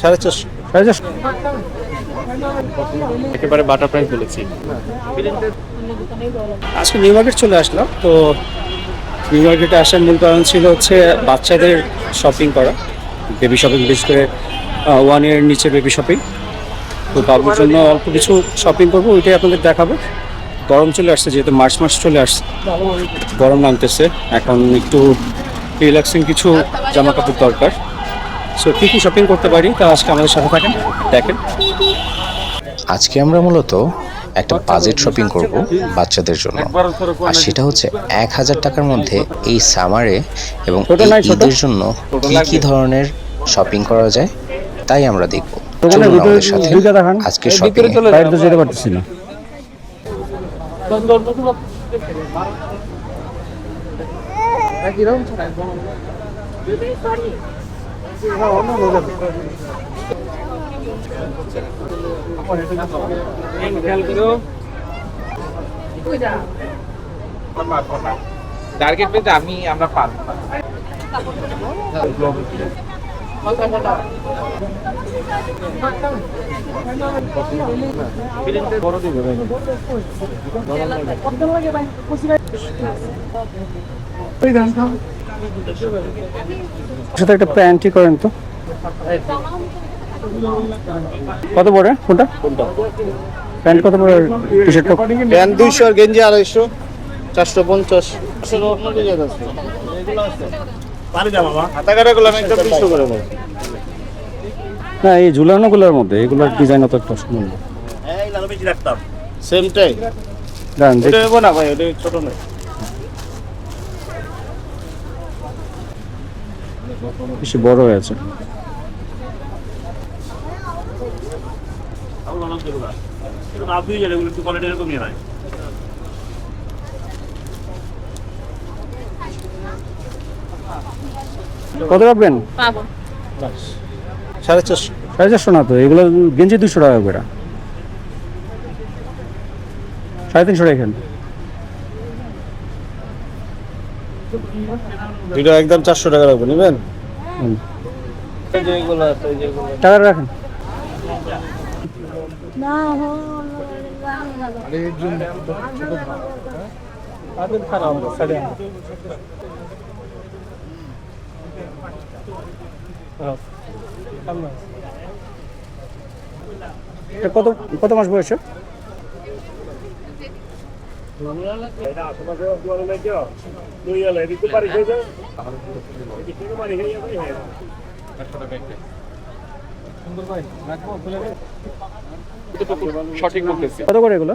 450 450 একেবারে butter price বলেছি। আজকে নিউ মার্কেট চলে আসলাম। তো নিউ মার্কেটে আসার মূল কারণ ছিল হচ্ছে বাচ্চাদের শপিং করা, বেবি শপিং, বিশেষ করে 1 ইয়ারের নিচে বেবি শপিং। তো বাবুর জন্য অল্প কিছু শপিং করবো, ওইটাই আপনাদের দেখাবো। গরম চলে আসছে, যেহেতু মার্চ মাস চলে আসছে, গরম নামতেছে, এখন একটু রিল্যাক্সিং কিছু জামা কাপড় দরকার। সো কী কী শপিং করতে পারি তা আজকে আমাদের সাথে থাকেন, দেখেন। আজকে আমরা মূলত একটা বাজেট শপিং করব বাচ্চাদের জন্য, আর সেটা হচ্ছে 1000 টাকার মধ্যে এই সামারে এবং এই ঈদের জন্য কি কি ধরনের শপিং করা যায় তাই আমরা দেখব। চলুন আমাদের সাথে আজকে শপিং বাইরে তো যেতে পারতেছি না। টার্গেট পেতে আমরা পাব। সাথে একটা প্যান্টই করেন তো। কত পড়ে কোনটা? প্যান্ট কত পড়ে? টি শার্ট প্যান্ট 200 আর গেঞ্জি 250, 450। না, এই ঝুলানোগুলোর মধ্যে এগুলোর ডিজাইন অত একটা সুন্দর না। সেমটাই দাঁড়ান ওটা নেবো না ভাই, ওটা ছোট নয়। বেশি বড় হয়েছে। কত রাখবেন? 450 450 না তো, এগুলো গেঞ্জি 200 টাকা করে, 350 রাখেন। দুটো একদম 400 টাকা রাখবো, নেবেন? টাকা রাখেন। কত কত মাস বয়সে? সঠিক বলতেছি। কত করে এগুলো?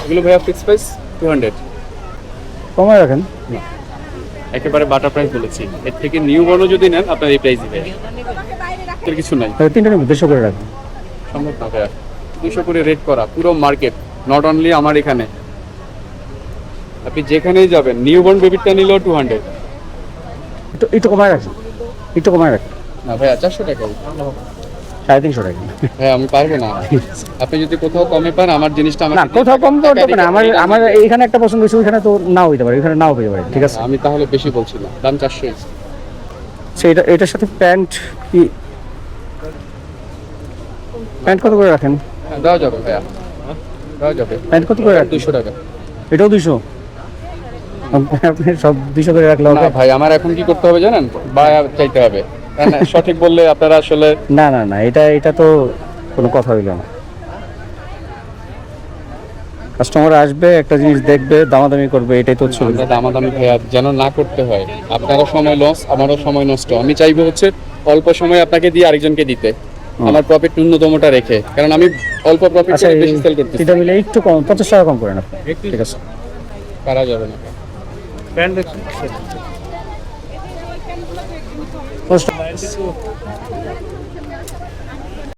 এগুলো ভাইয়া ফিক্স প্রাইস 200। কমায় রাখেন। একেবারে বাটার প্রাইস বলেছি। এর থেকে নিউ বর্ণ যদি নেন আপনার এই প্রাইস দিবে, এর কিছু নাই। তিনটা নেবেন, 200 করে রাখেন। সম্ভব না ভাইয়া, 200 করে রেট করা পুরো মার্কেট, নট অনলি আমার এখানে। আপনি যেখানেই যাবেন নিউ বর্ন বেবিটা নিলেও 200। একটু কমায় রাখেন, একটু কমায় রাখেন। না ভাইয়া 400 টাকা। 350 টাকা। হ্যাঁ আমি পারবো না। আপনি যদি কোথাও কমে পান আমার জিনিসটা আমার না, কোথাও কম তো হবে না। আমার এইখানে একটা পছন্দ হয়েছে, ওইখানে তো নাও হইতে পারে, ওইখানে নাও হইতে পারে। ঠিক আছে, আমি তাহলে বেশি বলছি না, দাম 400। সেটা এটার সাথে প্যান্ট কি? প্যান্ট কত করে রাখেন? দেওয়া যাবে ভাইয়া, দেওয়া যাবে। প্যান্ট কত করে রাখেন? 200 টাকা। এটাও 200? আপনি সব 200 করে রাখলে না ভাই, আমার এখন কি করতে হবে জানেন? বায়া চাইতে হবে। সঠিক বললে আপনারা আসলে না না না, এটা তো কোনো কথা হইল না। কাস্টমার আসবে, একটা জিনিস দেখবে, দামাদামি করবে, এটাই তো ছবি। আমরা দামাদামি ভাইয়া যেন না করতে হয়। আপনারও সময় লস, আমারও সময় নষ্ট। আমি চাইবো হচ্ছে অল্প সময় আপনাকে দিয়ে আরেকজনকে দিতে, আমার প্রফিট ন্যূনতমটা রেখে, কারণ আমি অল্প প্রফিট করে বেশি সেল করতেছি। এটা মিলে একটু কম, 50 টাকা কম করেন আপনি। ঠিক আছে, পারা যাবে না। প্যান্ট দেখছি